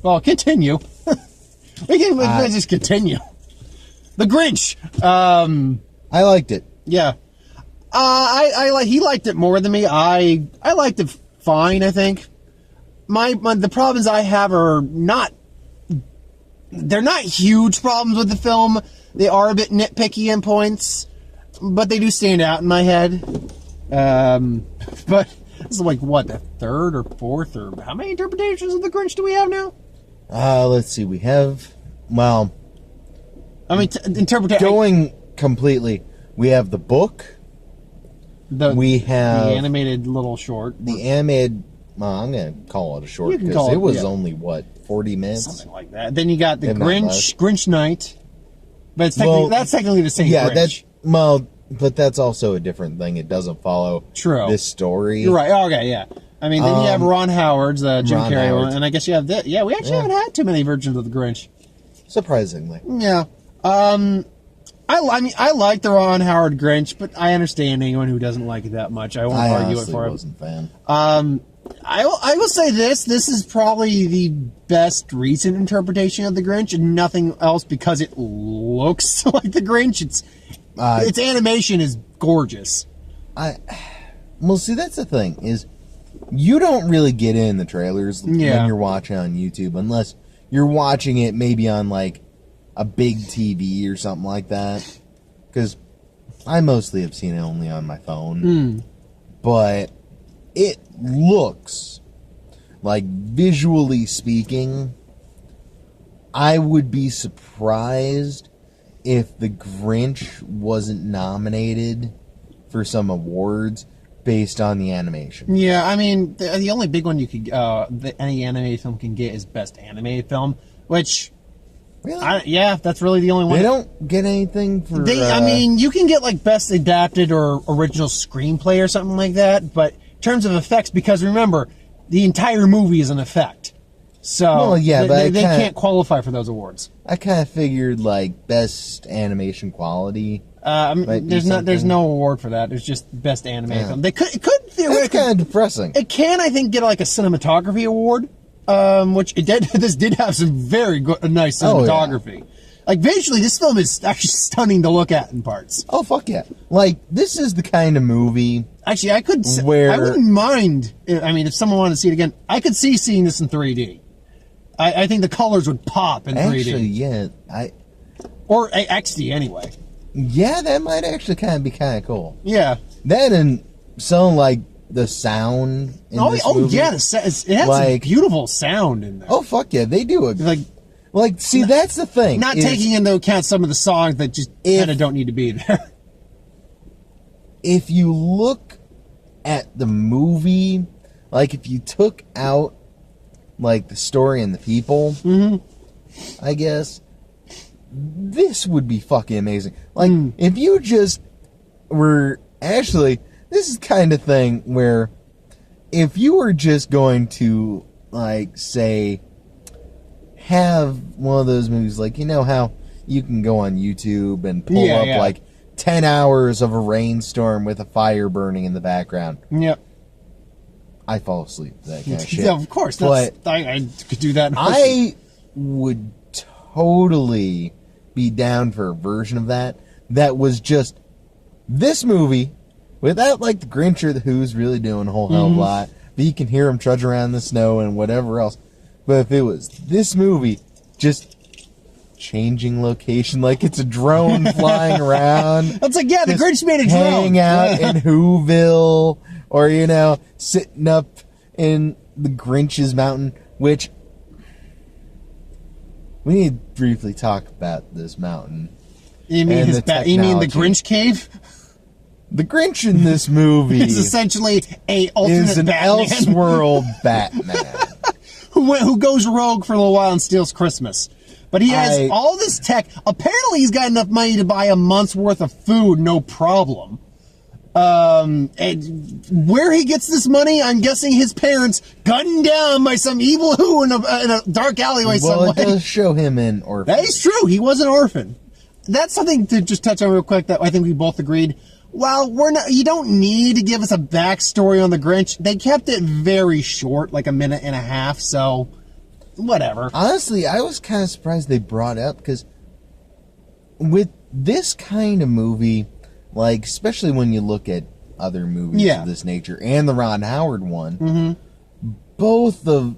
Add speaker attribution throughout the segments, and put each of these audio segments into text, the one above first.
Speaker 1: Well, continue. we can just continue. The Grinch.
Speaker 2: I liked it.
Speaker 1: Yeah. He liked it more than me. I liked it fine, I think. The problems I have are they're not huge problems with the film. They are a bit nitpicky in points, but they do stand out in my head. But this is like, what, the third or fourth, or how many interpretations of the Grinch do we have now?
Speaker 2: Let's see. We have, well...
Speaker 1: I mean,
Speaker 2: going completely, we have the book. We have...
Speaker 1: the animated little short.
Speaker 2: The animated... Well, I'm going to call it a short, because it was only, what, 40 minutes?
Speaker 1: Something like that. Then you got the Grinch Night. But it's that's technically the same Grinch.
Speaker 2: But that's also a different thing. It doesn't follow this story.
Speaker 1: You're right. Okay, yeah. I mean, then you have Ron Howard's Jim Carrey one, and I guess you have that. Yeah, we actually haven't had too many versions of the Grinch.
Speaker 2: Surprisingly.
Speaker 1: Yeah. I mean, I like the Ron Howard Grinch, but I understand anyone who doesn't like it that much. I won't argue it for him.
Speaker 2: I wasn't a fan.
Speaker 1: I will say this is probably the best recent interpretation of the Grinch, and nothing else because it looks like the Grinch. Its animation is gorgeous.
Speaker 2: Well, see, that's the thing, is you don't really get in the trailers when you're watching on YouTube, unless you're watching it maybe on, like, a big TV or something like that. Because I mostly have seen it only on my phone. But it looks like, visually speaking, I would be surprised if the Grinch wasn't nominated for some awards based on the animation.
Speaker 1: Yeah, I mean, the only big one you could that any animated film can get is Best Animated Film, which...
Speaker 2: Really?
Speaker 1: Yeah, that's really the only one.
Speaker 2: They don't get anything for...
Speaker 1: I mean, you can get, like, Best Adapted or Original Screenplay or something like that, but in terms of effects, because remember, the entire movie is an effect. So, they can't qualify for those awards.
Speaker 2: I kind of figured, like, Best Animation Quality...
Speaker 1: there's no award for that. There's just Best Animated Film. It could theoretically...
Speaker 2: That's kind of depressing.
Speaker 1: It can, I think, get, like, a cinematography award. Which it did. This did have some very good, nice cinematography. Oh, yeah. Like, visually, this film is actually stunning to look at in parts.
Speaker 2: Oh, fuck yeah! Like, this is the kind of movie.
Speaker 1: Actually, I wouldn't mind. I mean, if someone wanted to see it again, I could see seeing this in 3D. I think the colors would pop in 3D.
Speaker 2: Actually, yeah,
Speaker 1: or XD anyway.
Speaker 2: Yeah, that might actually be kind of cool.
Speaker 1: Yeah,
Speaker 2: that and some like. The sound in this movie.
Speaker 1: Yeah, it has some beautiful sound in there.
Speaker 2: Oh, fuck yeah, they do it. See, that's the thing.
Speaker 1: Not taking into account some of the songs that just kind of don't need to be there.
Speaker 2: If you look at the movie, like, if you took out, like, the story and the people, I guess, this would be fucking amazing. Like, if you just were... Actually... This is kind of thing where if you were just going to, like, say, have one of those movies, like, you know how you can go on YouTube and pull up, like, 10 hours of a rainstorm with a fire burning in the background.
Speaker 1: Yep.
Speaker 2: I fall asleep to that kind of shit.
Speaker 1: Yeah, of course. But I could do that.
Speaker 2: I would totally be down for a version of that was just this movie... Without, like, the Grinch or the Who's really doing a whole hell of a lot. But you can hear them trudge around in the snow and whatever else. But if it was this movie, just changing location, like it's a drone flying around.
Speaker 1: It's like, yeah, the Grinch made a drone.
Speaker 2: Hanging out in Whoville. Or, you know, sitting up in the Grinch's mountain. Which, we need to briefly talk about this mountain.
Speaker 1: You mean the Grinch cave?
Speaker 2: The Grinch in this movie
Speaker 1: is essentially an
Speaker 2: Elseworld Batman
Speaker 1: who goes rogue for a little while and steals Christmas. But he has all this tech. Apparently, he's got enough money to buy a month's worth of food, no problem. And where he gets this money, I'm guessing his parents gunned down by some evil who in a dark alleyway somewhere.
Speaker 2: Well, it does show him an orphan.
Speaker 1: That is true. He was an orphan. That's something to just touch on real quick that I think we both agreed. Well, you don't need to give us a backstory on the Grinch. They kept it very short, like a minute and a half, so... whatever.
Speaker 2: Honestly, I was kind of surprised they brought up, because with this kind of movie, like, especially when you look at other movies of this nature, and the Ron Howard one, both of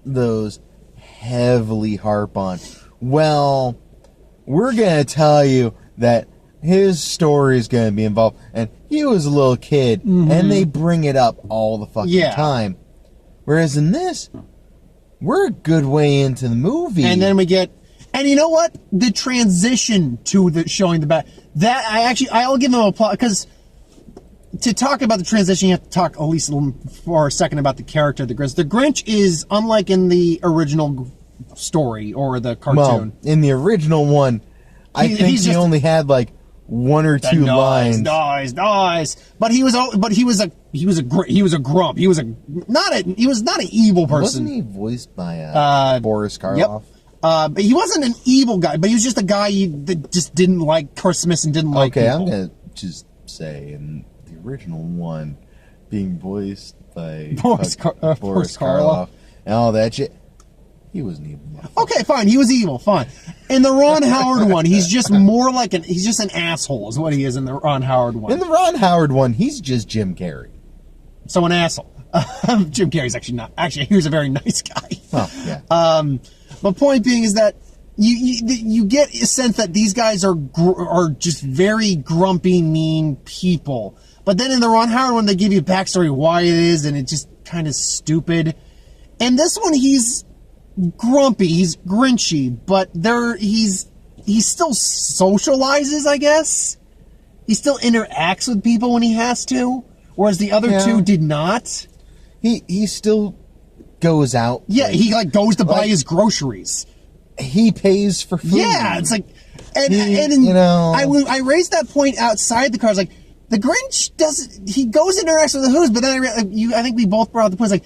Speaker 2: those heavily harp on, well, we're going to tell you that his story is going to be involved, and he was a little kid, and they bring it up all the fucking time. Whereas in this, we're a good way into the movie.
Speaker 1: And then we get... And you know what? The transition to the showing the back... That, I'll give them a applause, because to talk about the transition, you have to talk at least for a second about the character of the Grinch. The Grinch is, unlike in the original story or the cartoon...
Speaker 2: Well, in the original one, I think he only had, like, one or two lines.
Speaker 1: Dies. But he was a grump. He was not an evil person.
Speaker 2: Wasn't he voiced by Boris Karloff?
Speaker 1: Yep. But he wasn't an evil guy, but he was just a guy that just didn't like Christmas and didn't like people.
Speaker 2: I'm going to just say, in the original one, being voiced by Boris Karloff and all that shit, he wasn't evil.
Speaker 1: Okay, fine, he was evil, fine. In the Ron Howard one, he's just more like he's just an asshole is what he is in the Ron Howard one.
Speaker 2: In the Ron Howard one, he's just Jim Carrey.
Speaker 1: So an asshole. Jim Carrey's actually not. Actually, he was a very nice guy.
Speaker 2: Oh, yeah.
Speaker 1: But point being is that you get a sense that these guys are just very grumpy, mean people. But then in the Ron Howard one, they give you a backstory why it is, and it's just kind of stupid. And this one, he's grumpy, he's grinchy, but he still socializes, I guess. He still interacts with people when he has to, whereas the other two did not.
Speaker 2: He still goes out.
Speaker 1: Yeah, he goes to buy his groceries.
Speaker 2: He pays for food.
Speaker 1: Yeah, it's like, I raised that point outside the car. I was like, the Grinch he goes and interacts with the Who's, but then I think we both brought up the point. It's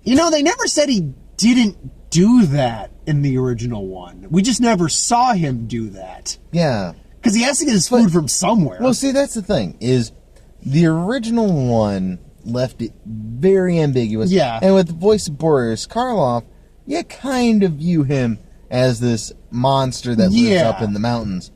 Speaker 1: like, they never said he didn't do that in the original one. We just never saw him do that.
Speaker 2: Yeah.
Speaker 1: Because he has to get his food from somewhere.
Speaker 2: Well, see, that's the thing, is the original one left it very ambiguous.
Speaker 1: Yeah.
Speaker 2: And with the voice of Boris Karloff, you kind of view him as this monster that lives up in the mountains.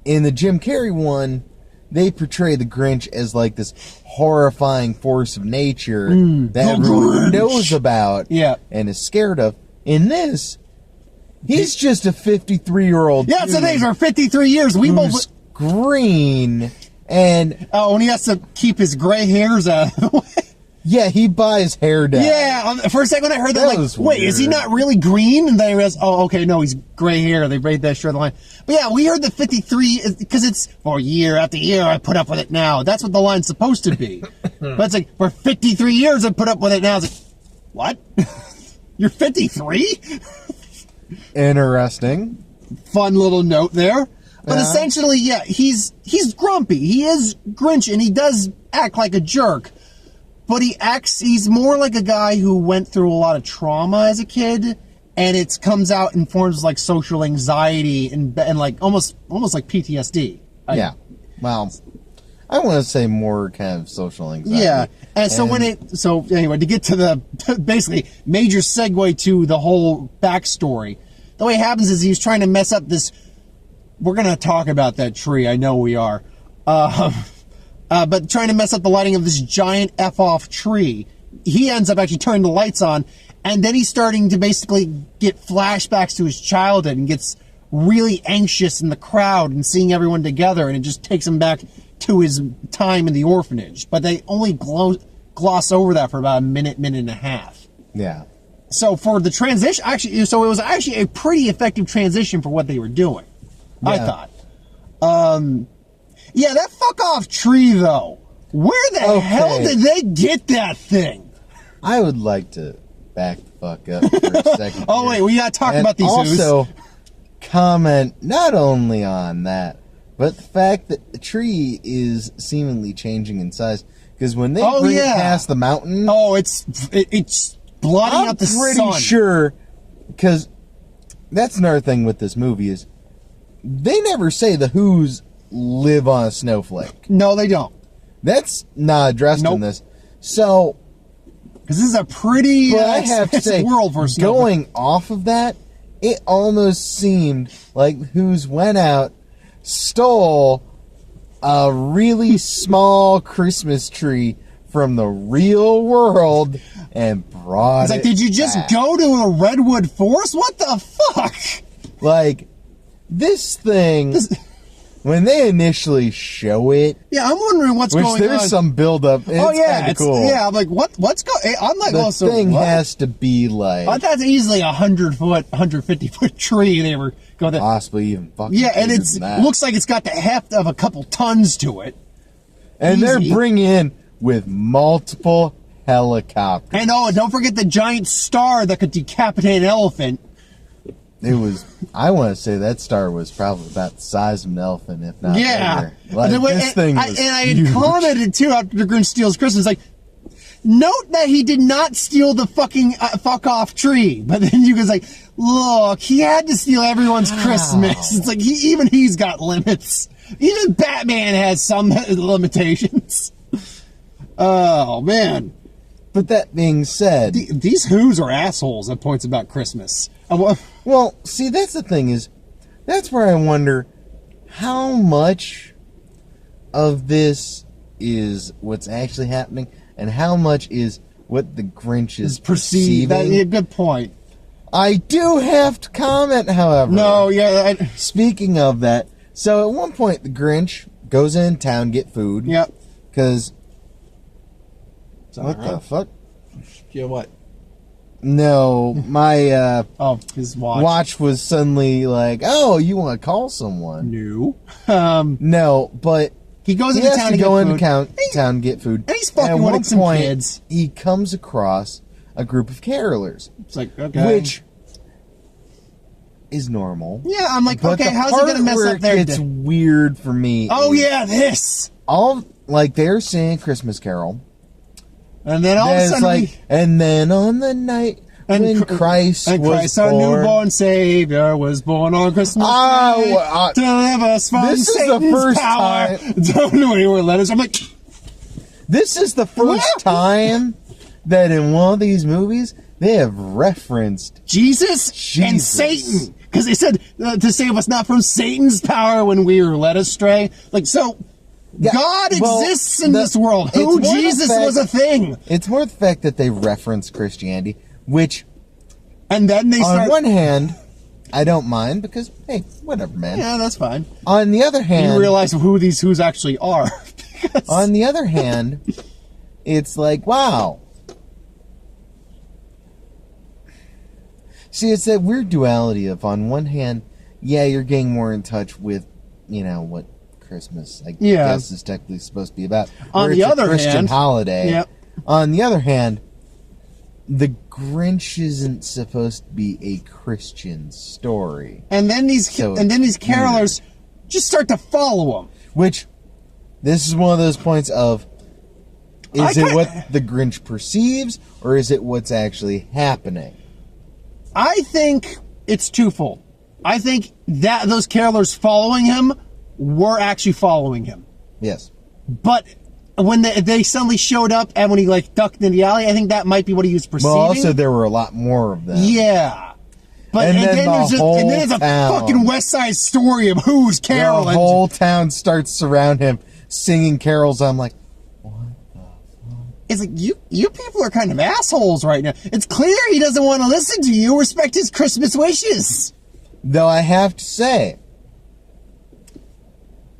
Speaker 2: In the Jim Carrey one, they portray the Grinch as like this horrifying force of nature that everyone knows about and is scared of. In this, he's just a 53-year-old
Speaker 1: Yeah, so these are 53 years. We both
Speaker 2: green and
Speaker 1: when he has to keep his gray hairs out of the way.
Speaker 2: Yeah, he buys hair down.
Speaker 1: Yeah, for a second when I heard that, like, wait, is he not really green? And then I realized, oh, okay, no, he's gray hair. They made that short the line. But yeah, we heard the 53, because it's, for year after year, I put up with it now. That's what the line's supposed to be. But it's like, for 53 years, I put up with it now. It's like, what? You're 53?
Speaker 2: Interesting.
Speaker 1: Fun little note there. But essentially, yeah, he's grumpy. He is Grinch, and he does act like a jerk. But he's more like a guy who went through a lot of trauma as a kid, and it comes out in forms like social anxiety and like almost like PTSD.
Speaker 2: Yeah. Well, I want to say more kind of social anxiety.
Speaker 1: Yeah. And so anyway, to get to the basically major segue to the whole backstory, the way it happens is he's trying to mess up this. We're going to talk about that tree. I know we are. But trying to mess up the lighting of this giant F-off tree. He ends up actually turning the lights on, and then he's starting to basically get flashbacks to his childhood and gets really anxious in the crowd and seeing everyone together, and it just takes him back to his time in the orphanage. But they only gloss over that for about a minute and a half.
Speaker 2: Yeah.
Speaker 1: So for the transition, it was actually a pretty effective transition for what they were doing, I thought. Yeah, that fuck-off tree, though. Where the hell did they get that thing?
Speaker 2: I would like to back the fuck up for a second.
Speaker 1: Oh, wait, we gotta talk about these
Speaker 2: also comment not only on that, but the fact that the tree is seemingly changing in size. Because when they bring it past the mountain...
Speaker 1: Oh, it's blotting out the sun.
Speaker 2: I'm pretty sure, because that's another thing with this movie is they never say the Who's live on a snowflake.
Speaker 1: No, they don't.
Speaker 2: That's not addressed in this. So,
Speaker 1: Because this is a pretty
Speaker 2: But I have to say,
Speaker 1: world for snow.
Speaker 2: going off of that, it almost seemed like who's went out, stole a really small Christmas tree from the real world and brought
Speaker 1: It's like,
Speaker 2: it
Speaker 1: did you just
Speaker 2: back.
Speaker 1: go to a redwood forest? What the fuck?
Speaker 2: Like, this thing, when they initially show it,
Speaker 1: Yeah, I'm wondering what's
Speaker 2: which
Speaker 1: going
Speaker 2: there's
Speaker 1: on.
Speaker 2: some build-up, it's kind of cool.
Speaker 1: Yeah, I'm like, what's going? I'm like,
Speaker 2: The
Speaker 1: also,
Speaker 2: thing
Speaker 1: what?
Speaker 2: has to be like
Speaker 1: I thought it's easily 100-foot, 150-foot tree. They were going there.
Speaker 2: possibly even fucking
Speaker 1: Yeah, and
Speaker 2: bigger
Speaker 1: it
Speaker 2: than that.
Speaker 1: looks like it's got the heft of a couple tons to it.
Speaker 2: And they're
Speaker 1: easy.
Speaker 2: bringing in with multiple helicopters.
Speaker 1: And oh, and don't forget the giant star that could decapitate an elephant.
Speaker 2: It was, I want to say that star was probably about the size of an elephant, if not
Speaker 1: Yeah.
Speaker 2: bigger. Like,
Speaker 1: And the way-
Speaker 2: this thing was
Speaker 1: and I had
Speaker 2: huge.
Speaker 1: commented too after the Grinch steals Christmas, like, note that he did not steal the fucking fuck off tree. But then you guys like, look, he had to steal everyone's Christmas. It's like even he's got limits. Even Batman has some limitations. Oh man.
Speaker 2: But that being said,
Speaker 1: These Who's are assholes at points about Christmas.
Speaker 2: well, see, that's the thing is, that's where I wonder how much of this is what's actually happening and how much is what the Grinch is
Speaker 1: perceived.
Speaker 2: perceiving.
Speaker 1: Good point.
Speaker 2: I do have to comment, however.
Speaker 1: No, yeah.
Speaker 2: Speaking of that, so at one point the Grinch goes in town get food.
Speaker 1: Yep.
Speaker 2: Because
Speaker 1: that
Speaker 2: what
Speaker 1: right?
Speaker 2: the fuck?
Speaker 1: Yeah, what?
Speaker 2: No, my
Speaker 1: Oh, his watch.
Speaker 2: watch was suddenly like, "Oh, you want to call someone?"
Speaker 1: New.
Speaker 2: No, but
Speaker 1: He goes
Speaker 2: he
Speaker 1: into
Speaker 2: has
Speaker 1: town
Speaker 2: to
Speaker 1: to
Speaker 2: go
Speaker 1: get
Speaker 2: into
Speaker 1: food.
Speaker 2: town get food.
Speaker 1: And he's fucking
Speaker 2: at
Speaker 1: with
Speaker 2: one
Speaker 1: some
Speaker 2: point,
Speaker 1: kids.
Speaker 2: he comes across a group of carolers,
Speaker 1: It's like, okay.
Speaker 2: which is normal.
Speaker 1: Yeah, I'm like,
Speaker 2: But
Speaker 1: okay,
Speaker 2: the
Speaker 1: how's it gonna
Speaker 2: part
Speaker 1: mess
Speaker 2: where
Speaker 1: up their
Speaker 2: It's
Speaker 1: day?
Speaker 2: weird for me.
Speaker 1: Oh
Speaker 2: is
Speaker 1: yeah, this.
Speaker 2: all like they're singing Christmas Carol.
Speaker 1: And then all of a
Speaker 2: There's
Speaker 1: sudden,
Speaker 2: like, and then on the night when Christ was
Speaker 1: Christ, our
Speaker 2: born,
Speaker 1: newborn Savior, was born on Christmas
Speaker 2: Ah,
Speaker 1: Day
Speaker 2: well,
Speaker 1: to deliver us from
Speaker 2: this is the
Speaker 1: Satan's
Speaker 2: first
Speaker 1: power.
Speaker 2: time-
Speaker 1: Don't know anywhere letters. I'm like,
Speaker 2: this is the first
Speaker 1: What?
Speaker 2: time that in one of these movies they have referenced
Speaker 1: Jesus and
Speaker 2: Jesus.
Speaker 1: Satan, because they said to save us not from Satan's power when we were led astray. Like so.
Speaker 2: Yeah,
Speaker 1: God
Speaker 2: well,
Speaker 1: exists in
Speaker 2: the-
Speaker 1: this world.
Speaker 2: it's
Speaker 1: Who
Speaker 2: more the
Speaker 1: Jesus
Speaker 2: fact-
Speaker 1: was a thing,
Speaker 2: It's more the fact that they reference Christianity, which
Speaker 1: and then they
Speaker 2: on
Speaker 1: start.
Speaker 2: one hand I don't mind because hey, whatever, man.
Speaker 1: Yeah, that's fine.
Speaker 2: On the other hand,
Speaker 1: You realize who these who's actually are. Because-
Speaker 2: on the other hand, it's like, wow. See, it's that weird duality of, on one hand, yeah, you're getting more in touch with, what Christmas, I guess, is technically supposed to be about.
Speaker 1: On
Speaker 2: Where
Speaker 1: the
Speaker 2: it's a
Speaker 1: other
Speaker 2: Christian
Speaker 1: hand-
Speaker 2: holiday.
Speaker 1: Yep.
Speaker 2: On the other hand, the Grinch isn't supposed to be a Christian story.
Speaker 1: and then these
Speaker 2: So
Speaker 1: carolers just start to follow him.
Speaker 2: Which, this is one of those points of, is it what the Grinch perceives, or is it what's actually happening?
Speaker 1: I think it's twofold. I think that those carolers following him were actually following him.
Speaker 2: Yes.
Speaker 1: But when they suddenly showed up and when he like ducked in the alley, I think that might be what he was perceiving.
Speaker 2: Well, also, there were a lot more of them.
Speaker 1: Yeah. But
Speaker 2: And then the whole
Speaker 1: there's a
Speaker 2: town.
Speaker 1: fucking West Side Story of who's
Speaker 2: The
Speaker 1: caroling.
Speaker 2: whole town starts surround him, singing carols. I'm like,
Speaker 1: It's like you people are kind of assholes right now. It's clear he doesn't want to listen to you. Respect his Christmas wishes.
Speaker 2: though I have to say,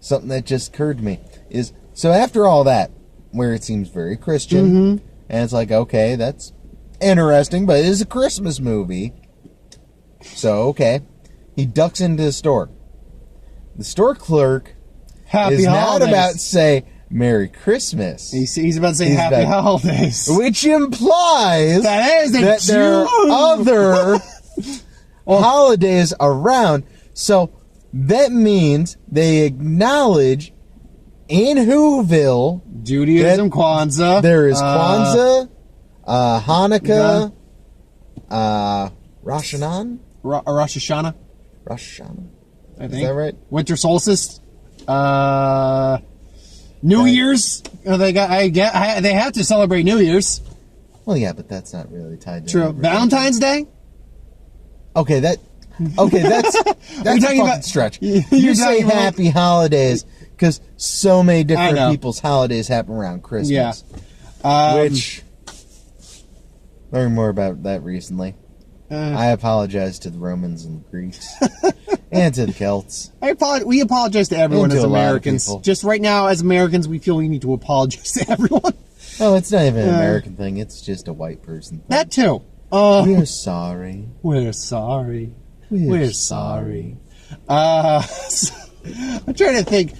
Speaker 2: something that just occurred to me is, so after all that, where it seems very Christian, and it's like, okay, that's interesting, but it is a Christmas movie. So, okay. He ducks into the store. The store clerk
Speaker 1: Happy
Speaker 2: is
Speaker 1: holidays.
Speaker 2: not about to say Merry Christmas,
Speaker 1: He's about to say
Speaker 2: He's
Speaker 1: Happy
Speaker 2: about-
Speaker 1: Holidays.
Speaker 2: which implies
Speaker 1: That is a
Speaker 2: that there are
Speaker 1: Jew.
Speaker 2: other holidays around. So that means they acknowledge in Whoville
Speaker 1: Judaism, Kwanzaa.
Speaker 2: there is Kwanzaa, Hanukkah, Rosh Hashanah.
Speaker 1: Rosh Hashanah,
Speaker 2: Rosh Hashanah.
Speaker 1: I think.
Speaker 2: Is that right?
Speaker 1: Winter solstice. New Year's. They have to celebrate New Year's.
Speaker 2: Well, yeah, but that's not really tied to
Speaker 1: True. Valentine's Day?
Speaker 2: Okay, that's a fucking stretch. You say happy holidays because so many different people's holidays happen around Christmas.
Speaker 1: Yeah.
Speaker 2: Which, learned more about that recently. I apologize to the Romans and the Greeks and to the Celts.
Speaker 1: We apologize to everyone as Americans. Just right now, as Americans, we feel we need to apologize to everyone.
Speaker 2: Oh, it's not even an American thing. It's just a white person thing.
Speaker 1: That too.
Speaker 2: We're sorry.
Speaker 1: We're sorry. We're sorry. I'm trying to think.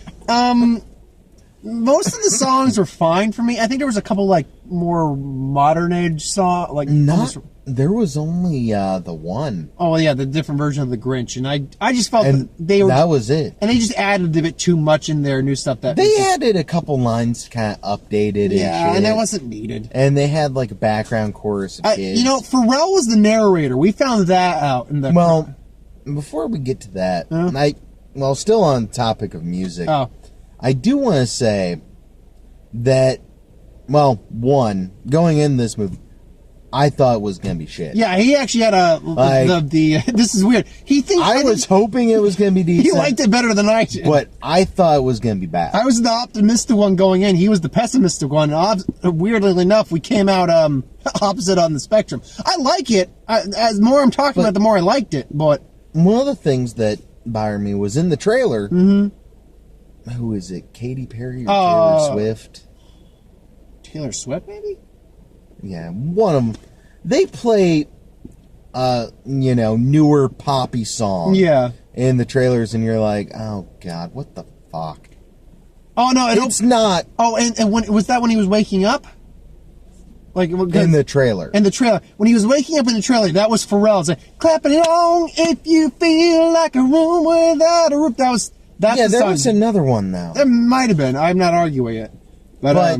Speaker 1: Most of the songs were fine for me. I think there was a couple like more modern age songs.
Speaker 2: There was only the one.
Speaker 1: Oh yeah, the different version of the Grinch, and I just felt
Speaker 2: that was it.
Speaker 1: And they just added a bit too much in their new stuff. That
Speaker 2: they added a couple lines, kind of updated.
Speaker 1: Yeah, and that wasn't needed.
Speaker 2: And they had like a background chorus of kids.
Speaker 1: You know, Pharrell was the narrator. We found that out in the.
Speaker 2: Well, before we get to that, still on topic of music.
Speaker 1: Oh.
Speaker 2: I do want to say that, one, going in this movie, I thought it was going to be shit.
Speaker 1: Yeah, he actually had this is weird. I was
Speaker 2: hoping it was going to be decent.
Speaker 1: He liked it better than I did.
Speaker 2: But I thought it was going to be bad.
Speaker 1: I was the optimistic one going in. He was the pessimistic one. Weirdly enough, we came out opposite on the spectrum. I like it. As more I'm talking about, the more I liked it. But
Speaker 2: one of the things that bothered me was in the trailer.
Speaker 1: Mm-hmm.
Speaker 2: Who is it? Katy Perry or Taylor Swift?
Speaker 1: Taylor Swift, maybe?
Speaker 2: Yeah, one of them. They play, newer poppy songs.
Speaker 1: Yeah.
Speaker 2: In the trailers, and you're like, oh god, what the fuck?
Speaker 1: Oh no,
Speaker 2: it's not.
Speaker 1: Oh, and when was that when he was waking up? Like
Speaker 2: in the trailer.
Speaker 1: In the trailer, when he was waking up in the trailer, that was Pharrell. It's like, clap it along if you feel like a room without a roof.
Speaker 2: There was another one now.
Speaker 1: There might have been. I'm not arguing it, but that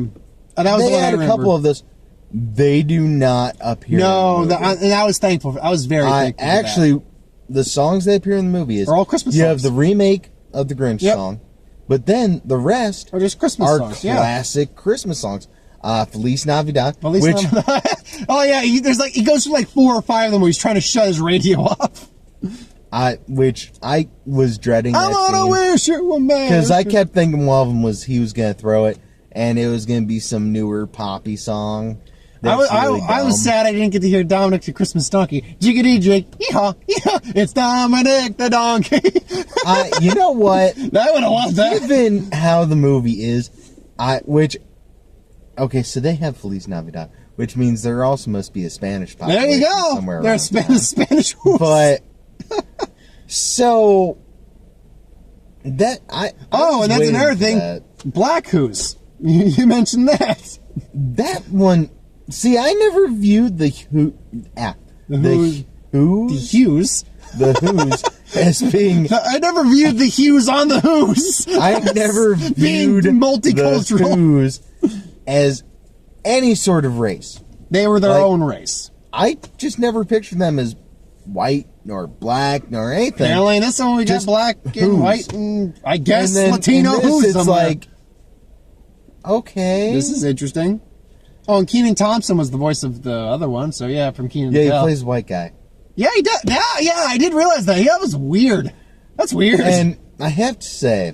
Speaker 1: was
Speaker 2: they
Speaker 1: the one
Speaker 2: had
Speaker 1: I
Speaker 2: a couple of those. They do not appear. No,
Speaker 1: and I was thankful. I was very thankful.
Speaker 2: Actually, the songs that appear in the movie
Speaker 1: are all Christmas.
Speaker 2: You
Speaker 1: songs.
Speaker 2: have the remake of the Grinch song, but then the rest
Speaker 1: are just Christmas songs.
Speaker 2: Classic Christmas songs. Feliz Navidad.
Speaker 1: Navidad. Oh yeah, he goes through like 4 or 5 of them where he's trying to shut his radio off.
Speaker 2: Which I was dreading.
Speaker 1: I wanna wish you were man.
Speaker 2: Because I kept thinking one of them was he was gonna throw it, and it was gonna be some newer poppy song.
Speaker 1: I was sad I didn't get to hear Dominic the Christmas Donkey. Jiggity jig, yeehaw, yeehaw. It's Dominic the Donkey.
Speaker 2: You know what?
Speaker 1: I would have loved that.
Speaker 2: Given how the movie is, so they have Feliz Navidad, which means there also must be a Spanish population.
Speaker 1: There you go.
Speaker 2: Somewhere
Speaker 1: There's Spanish.
Speaker 2: But so that
Speaker 1: and that's another thing. Black Who's. You mentioned that.
Speaker 2: That one. See, I never viewed the
Speaker 1: Who's
Speaker 2: as being.
Speaker 1: I never viewed the Who's on the Who's.
Speaker 2: I never viewed
Speaker 1: multicultural
Speaker 2: the Who's as any sort of race.
Speaker 1: They were their own race.
Speaker 2: I just never pictured them as white nor black nor anything.
Speaker 1: Apparently, this one we got black and white and I guess Latino Who's.
Speaker 2: It's like, okay,
Speaker 1: this is interesting. Oh, and Kenan Thompson was the voice of the other one, so yeah, from Kenan.
Speaker 2: Yeah, he plays a white guy.
Speaker 1: Yeah, he does. Yeah, I did realize that. Yeah, that was weird. That's weird.
Speaker 2: And I have to say,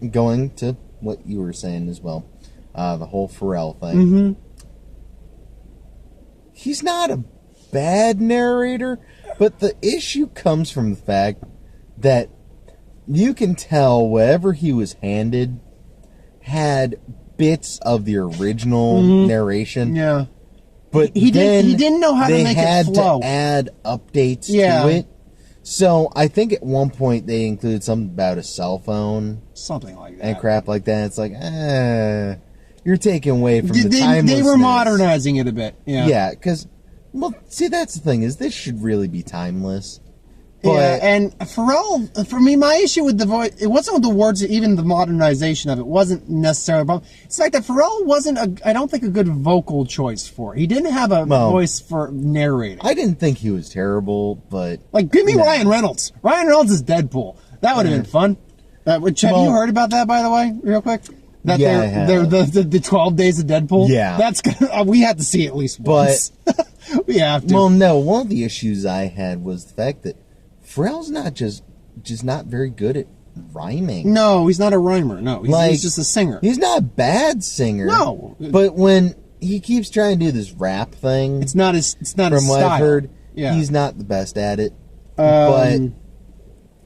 Speaker 2: going to what you were saying as well, the whole Pharrell thing.
Speaker 1: Mm-hmm.
Speaker 2: He's not a bad narrator, but the issue comes from the fact that you can tell whatever he was handed had bits of the original narration.
Speaker 1: Yeah.
Speaker 2: But
Speaker 1: he didn't know how to make it flow.
Speaker 2: They had to add updates to it. So I think at one point they included something about a cell phone.
Speaker 1: Something like that.
Speaker 2: And crap like that. It's like, you're taking away from the timelessness.
Speaker 1: They were modernizing it a bit. Yeah.
Speaker 2: Yeah, because, see, that's the thing, is this should really be timeless.
Speaker 1: But, and Pharrell, for me, my issue with the voice, it wasn't with the words, even the modernization of it wasn't necessarily a problem. It's the fact that Pharrell wasn't, I don't think, a good vocal choice for it. He didn't have a voice for narrating.
Speaker 2: I didn't think he was terrible, but...
Speaker 1: Like, give me Ryan Reynolds. Ryan Reynolds is Deadpool. That would have been fun. Have you heard about that, by the way, real quick? That
Speaker 2: Yeah, I have.
Speaker 1: they're the 12 Days of Deadpool.
Speaker 2: Yeah.
Speaker 1: That's gonna, we have to see it at least once. We have to.
Speaker 2: Well, no, one of the issues I had was the fact that Pharrell's not just not very good at rhyming.
Speaker 1: No, he's not a rhymer. No, he's just a singer.
Speaker 2: He's not a bad singer.
Speaker 1: No.
Speaker 2: But when he keeps trying to do this rap thing,
Speaker 1: It's not his
Speaker 2: from
Speaker 1: his
Speaker 2: what
Speaker 1: style.
Speaker 2: I've heard,
Speaker 1: Yeah.
Speaker 2: he's not the best at it. But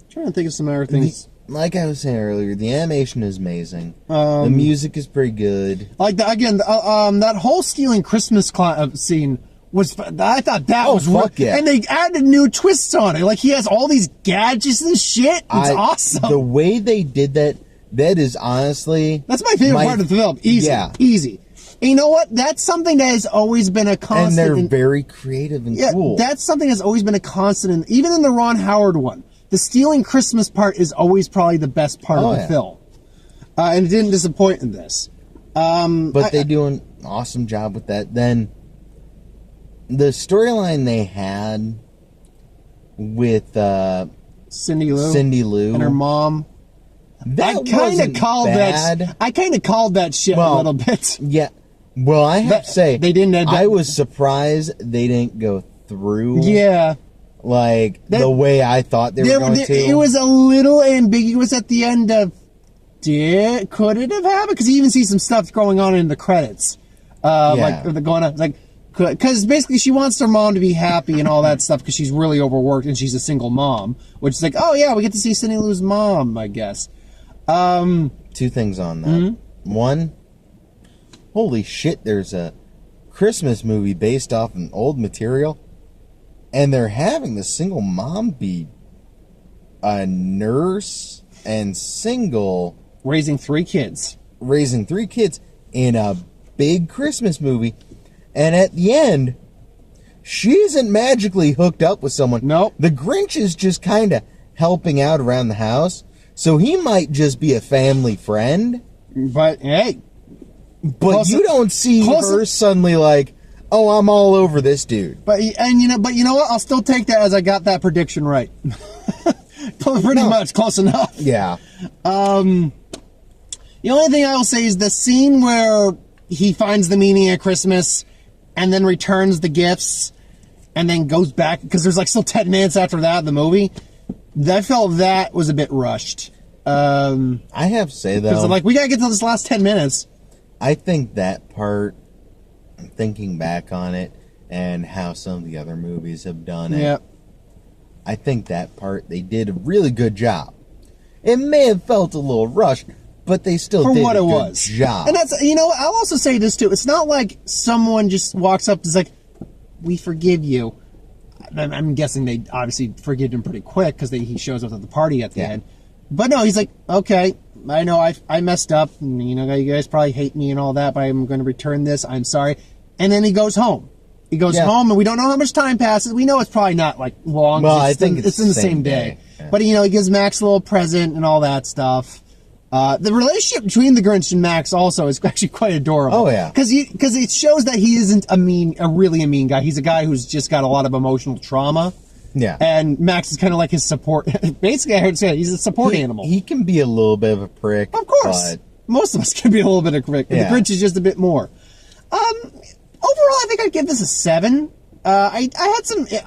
Speaker 1: Trying to think of some other things.
Speaker 2: like I was saying earlier, the animation is amazing. The music is pretty good.
Speaker 1: Like that whole stealing Christmas scene was. I thought that was
Speaker 2: fuck yeah.
Speaker 1: and they added new twists on it. Like he has all these gadgets and shit. It's awesome.
Speaker 2: The way they did that is honestly
Speaker 1: That's my favorite part of the film. Easy, easy. And you know what? That's something that has always been a constant.
Speaker 2: And they're very creative and cool.
Speaker 1: That's something that's always been a constant. Even in the Ron Howard one, the stealing Christmas part is always probably the best part of the film. And it didn't disappoint in this.
Speaker 2: But they do an awesome job with that. Then the storyline they had with
Speaker 1: Cindy Lou and her mom.
Speaker 2: I kind of
Speaker 1: called that shit a little bit.
Speaker 2: Yeah. Well, I have to say,
Speaker 1: they didn't.
Speaker 2: I was surprised they didn't go through.
Speaker 1: Yeah.
Speaker 2: Like the way I thought they were going to.
Speaker 1: It was a little ambiguous at the end of. Could it have happened? Because you even see some stuff going on in the credits. Like they're going on, like, because basically she wants her mom to be happy and all that stuff because she's really overworked and she's a single mom. Which is like, oh yeah, we get to see Cindy Lou's mom, I guess.
Speaker 2: Two things on that. Mm-hmm. One, holy shit, there's a Christmas movie based off an old material, and they're having the single mom be a nurse and single.
Speaker 1: Raising three kids
Speaker 2: in a big Christmas movie. And at the end, she isn't magically hooked up with someone.
Speaker 1: Nope.
Speaker 2: The Grinch is just kind of helping out around the house. So he might just be a family friend.
Speaker 1: But, hey.
Speaker 2: But you don't see her suddenly like, oh, I'm all over this dude.
Speaker 1: But you know what? I'll still take that as I got that prediction right. Pretty much close enough.
Speaker 2: Yeah.
Speaker 1: The only thing I will say is the scene where he finds the meaning of Christmas and then returns the gifts and then goes back, because there's like still 10 minutes after that, the movie. I felt that was a bit rushed.
Speaker 2: I have to say, though,
Speaker 1: because I'm like, we gotta get to this last 10 minutes.
Speaker 2: I think that part, thinking back on it and how some of the other movies have done it, I think that part, they did a really good job. It may have felt a little rushed, but they still did a good job.
Speaker 1: And that's, you know, I'll also say this too. It's not like someone just walks up and is like, we forgive you. I'm guessing they obviously forgive him pretty quick because he shows up at the party at the end. But no, he's like, okay, I know I messed up. And, you know, you guys probably hate me and all that, but I'm going to return this. I'm sorry. And then he goes home. He goes home, and we don't know how much time passes. We know it's probably not like long.
Speaker 2: Well, I think it's
Speaker 1: in the same day.
Speaker 2: Yeah.
Speaker 1: But, you know, he gives Max a little present and all that stuff. The relationship between the Grinch and Max also is actually quite adorable.
Speaker 2: Oh, yeah.
Speaker 1: Because it shows that he isn't really a mean guy. He's a guy who's just got a lot of emotional trauma.
Speaker 2: Yeah.
Speaker 1: And Max is kind of like his support. Basically, I heard say he's a support animal.
Speaker 2: He can be a little bit of a prick.
Speaker 1: Of course. Most of us can be a little bit of a prick.
Speaker 2: Yeah.
Speaker 1: The Grinch is just a bit more. Overall, I think I'd give this a 7. I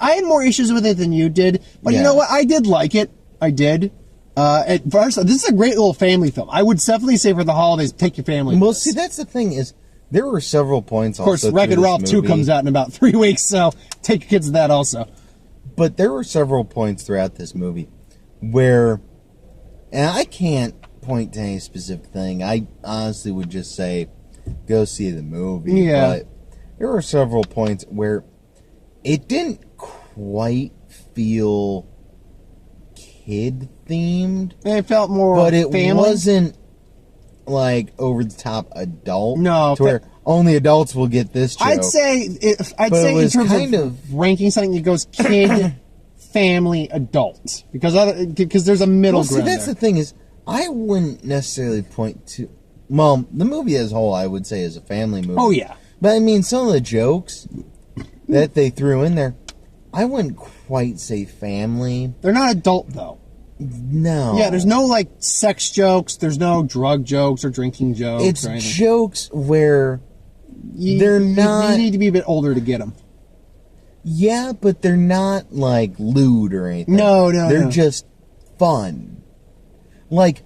Speaker 1: had more issues with it than you did. But you know what? I did like it. I did. At first, this is a great little family film. I would definitely say for the holidays, take your family.
Speaker 2: Well, see, that's the thing is, there were several points.
Speaker 1: Of course, Wreck-It Ralph 2 comes out in about 3 weeks, so take your kids to that also.
Speaker 2: But there were several points throughout this movie where, and I can't point to any specific thing. I honestly would just say, go see the movie.
Speaker 1: Yeah.
Speaker 2: But there were several points where it didn't quite feel kid themed.
Speaker 1: It felt more
Speaker 2: but it
Speaker 1: family.
Speaker 2: Wasn't like over the top adult.
Speaker 1: No,
Speaker 2: to where only adults will get this joke.
Speaker 1: I'd say in terms of ranking something, it goes kid, family, adult, because there's a middle ground.
Speaker 2: See, that's the thing is, I wouldn't necessarily point to. Well, the movie as a whole, I would say, is a family movie.
Speaker 1: Oh yeah,
Speaker 2: but I mean, some of the jokes that they threw in there, I wouldn't quite say family.
Speaker 1: They're not adult though.
Speaker 2: No.
Speaker 1: Yeah, there's no, like, sex jokes. There's no drug jokes or drinking jokes
Speaker 2: It's
Speaker 1: or anything.
Speaker 2: jokes where they're not...
Speaker 1: You need to be a bit older to get them.
Speaker 2: Yeah, but they're not, like, lewd or anything.
Speaker 1: No,
Speaker 2: They're just fun. Like,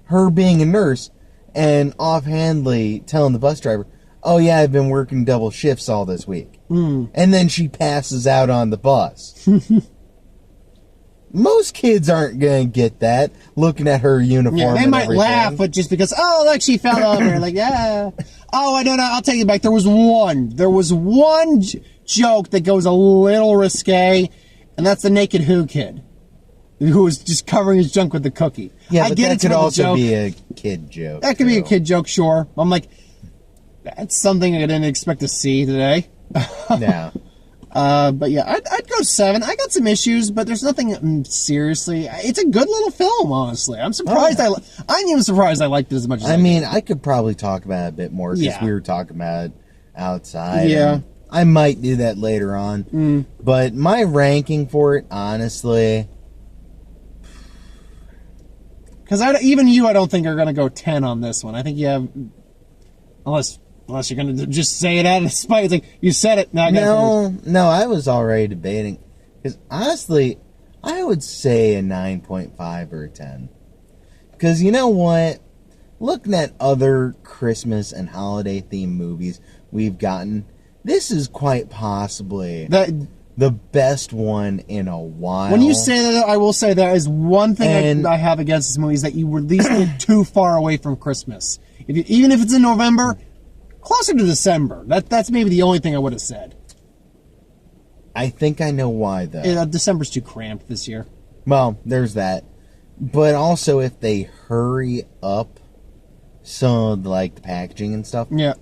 Speaker 2: her being a nurse and offhandedly telling the bus driver, oh, yeah, I've been working double shifts all this week. And then she passes out on the bus. Most kids aren't going to get that, looking at her uniform.
Speaker 1: Yeah, they
Speaker 2: and
Speaker 1: might
Speaker 2: everything.
Speaker 1: laugh, but just because, oh, look, she fell over. Like, yeah. Oh, I don't know. I'll take it back. There was one joke that goes a little risque, and that's the Naked Who kid who was just covering his junk with the cookie.
Speaker 2: Yeah,
Speaker 1: I
Speaker 2: but
Speaker 1: get
Speaker 2: that
Speaker 1: it's
Speaker 2: could
Speaker 1: for the
Speaker 2: also
Speaker 1: joke.
Speaker 2: be a kid joke.
Speaker 1: That could be a kid joke, sure. I'm like, that's something I didn't expect to see today.
Speaker 2: Yeah.
Speaker 1: But yeah, I'd go 7. I got some issues, but there's nothing seriously. It's a good little film, honestly. I'm surprised. I'm even surprised I liked it as much as
Speaker 2: I mean, I could probably talk about it a bit more because we were talking about it outside.
Speaker 1: Yeah.
Speaker 2: And I might do that later on. But my ranking for it, honestly...
Speaker 1: Because even you, I don't think are going to go 10 on this one. I think you have, unless you're going to just say it out of spite. It's like, you said it, now I got
Speaker 2: No, I was already debating. Because honestly, I would say a 9.5 or a 10. Because you know what? Looking at other Christmas and holiday themed movies we've gotten, this is quite possibly the best one in a while.
Speaker 1: When you say that, I will say there is one thing I have against this movie is that you released it too far away from Christmas. Even if it's in November, closer to December. That's maybe the only thing I would have said.
Speaker 2: I think I know why, though.
Speaker 1: December's too cramped this year.
Speaker 2: Well, there's that. But also, if they hurry up some of the packaging and stuff.
Speaker 1: Yeah.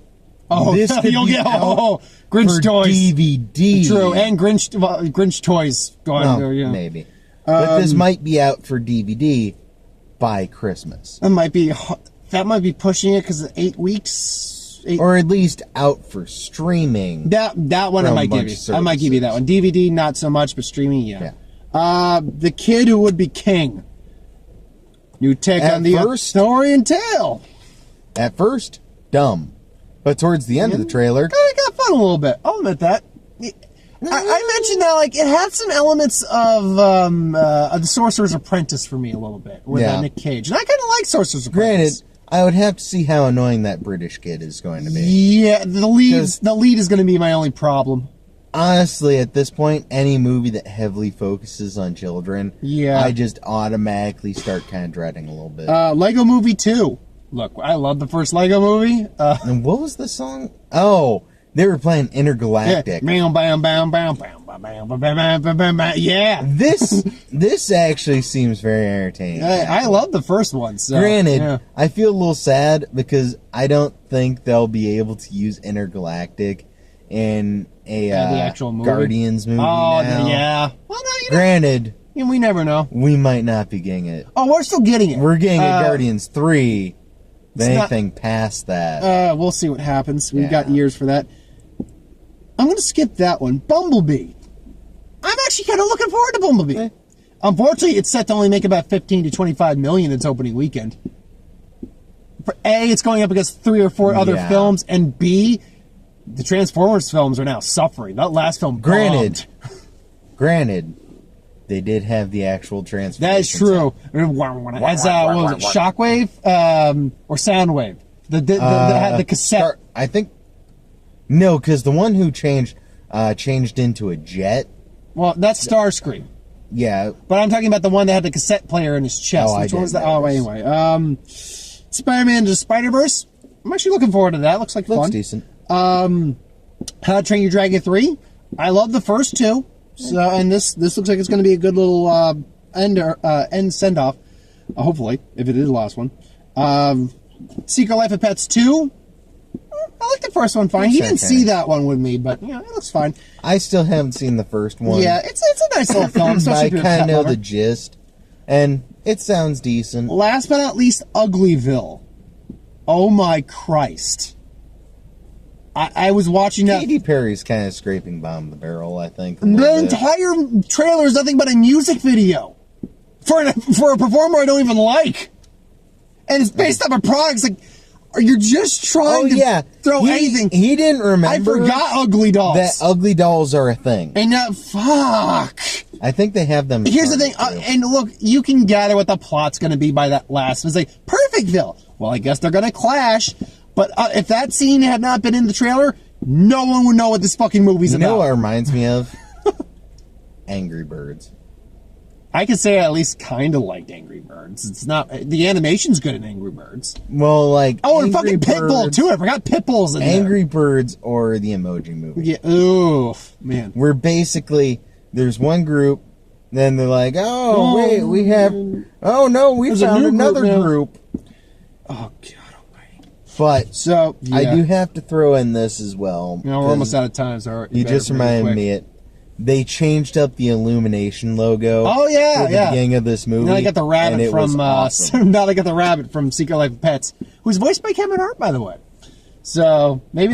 Speaker 1: Oh,
Speaker 2: this could
Speaker 1: you'll
Speaker 2: be
Speaker 1: get
Speaker 2: out
Speaker 1: Grinch
Speaker 2: for
Speaker 1: toys.
Speaker 2: DVD.
Speaker 1: True, and Grinch toys going there, yeah.
Speaker 2: Maybe. But this might be out for DVD by Christmas.
Speaker 1: That might be pushing it because 8 weeks.
Speaker 2: Or at least out for streaming.
Speaker 1: That one I might give you. I might give you that one. DVD, not so much, but streaming, yeah. The Kid Who Would Be King. New take on the Arthurian tale.
Speaker 2: At first, dumb. But towards the end of the trailer...
Speaker 1: Kind of got fun a little bit. I'll admit that. I mentioned that it had some elements of The Sorcerer's Apprentice for me a little bit. With Nick Cage. And I kind of like Sorcerer's Apprentice.
Speaker 2: Granted, I would have to see how annoying that British kid is going to be.
Speaker 1: Yeah, the lead is going to be my only problem.
Speaker 2: Honestly, at this point, any movie that heavily focuses on children, I just automatically start kind of dreading a little bit.
Speaker 1: Lego Movie 2. Look, I love the first Lego movie.
Speaker 2: And what was the song? Oh, they were playing Intergalactic.
Speaker 1: Yeah.
Speaker 2: This actually seems very entertaining.
Speaker 1: I love the first one. So,
Speaker 2: Granted, I feel a little sad because I don't think they'll be able to use Intergalactic in a
Speaker 1: the actual movie?
Speaker 2: Guardians movie
Speaker 1: Oh,
Speaker 2: now.
Speaker 1: yeah. Well, no,
Speaker 2: Granted,
Speaker 1: we never know.
Speaker 2: we might not be getting it.
Speaker 1: Oh, we're still getting it.
Speaker 2: We're getting a Guardians 3. Anything past that.
Speaker 1: We'll see what happens. We've got years for that. I'm going to skip that one. Bumblebee. I'm actually kind of looking forward to Bumblebee. Unfortunately, it's set to only make about 15 to 25 million its opening weekend. For A, it's going up against 3 or 4 other films, and B, the Transformers films are now suffering. That last film bombed.
Speaker 2: Granted, they did have the actual Transformers.
Speaker 1: That is true. As what was it, Shockwave or Soundwave? That had the cassette.
Speaker 2: I think no, because the one who changed into a jet.
Speaker 1: Well, that's Starscream.
Speaker 2: Yeah,
Speaker 1: but I'm talking about the one that had the cassette player in his chest.
Speaker 2: Oh,
Speaker 1: Which one was that? Oh, anyway, Spider-Man to Spider-Verse. I'm actually looking forward to that. Looks like fun.
Speaker 2: Looks decent.
Speaker 1: How to Train Your Dragon 3. I love the first 2. So, and this looks like it's going to be a good little end send-off. Hopefully, if it is the last one. Secret Life of Pets 2. I like the first one fine. He didn't see that one with me, but it looks fine.
Speaker 2: I still haven't seen the first one.
Speaker 1: Yeah, it's a nice little film.
Speaker 2: I kind of know the gist, and it sounds decent.
Speaker 1: Last but not least, Uglyville. Oh my Christ. I was watching that.
Speaker 2: Katy Perry's kind of scraping bottom of the barrel, I think.
Speaker 1: The entire trailer is nothing but a music video. for a performer I don't even like, and it's based off a product. It's like, you're just trying to throw anything.
Speaker 2: He didn't remember.
Speaker 1: I forgot Ugly Dolls.
Speaker 2: That ugly dolls are a thing.
Speaker 1: And fuck.
Speaker 2: I think they have them.
Speaker 1: Here's the thing, and look, you can gather what the plot's going to be by that last. It's like, Perfectville. Well, I guess they're going to clash. But if that scene had not been in the trailer, no one would know what this fucking movie's about.
Speaker 2: You know what it reminds me of? Angry Birds.
Speaker 1: I could say I at least kind of liked Angry Birds. It's not... The animation's good in Angry Birds.
Speaker 2: Well, like...
Speaker 1: Oh, and fucking Pitbull, too. I forgot Pitbull's in there.
Speaker 2: Angry Birds or the Emoji Movie.
Speaker 1: Yeah, oof, man.
Speaker 2: Where basically, there's one group, then they're like, oh, wait, we have... Oh, no, we found another group.
Speaker 1: Oh, God almighty.
Speaker 2: But,
Speaker 1: so, yeah.
Speaker 2: I do have to throw in this as well.
Speaker 1: No, we're almost out of time, so...
Speaker 2: You just reminded me they changed up the Illumination logo.
Speaker 1: Oh yeah,
Speaker 2: at the beginning of this movie.
Speaker 1: Now they got the rabbit from.
Speaker 2: Awesome.
Speaker 1: Now they got the rabbit from Secret Life of Pets, who's voiced by Kevin Hart, by the way. So maybe.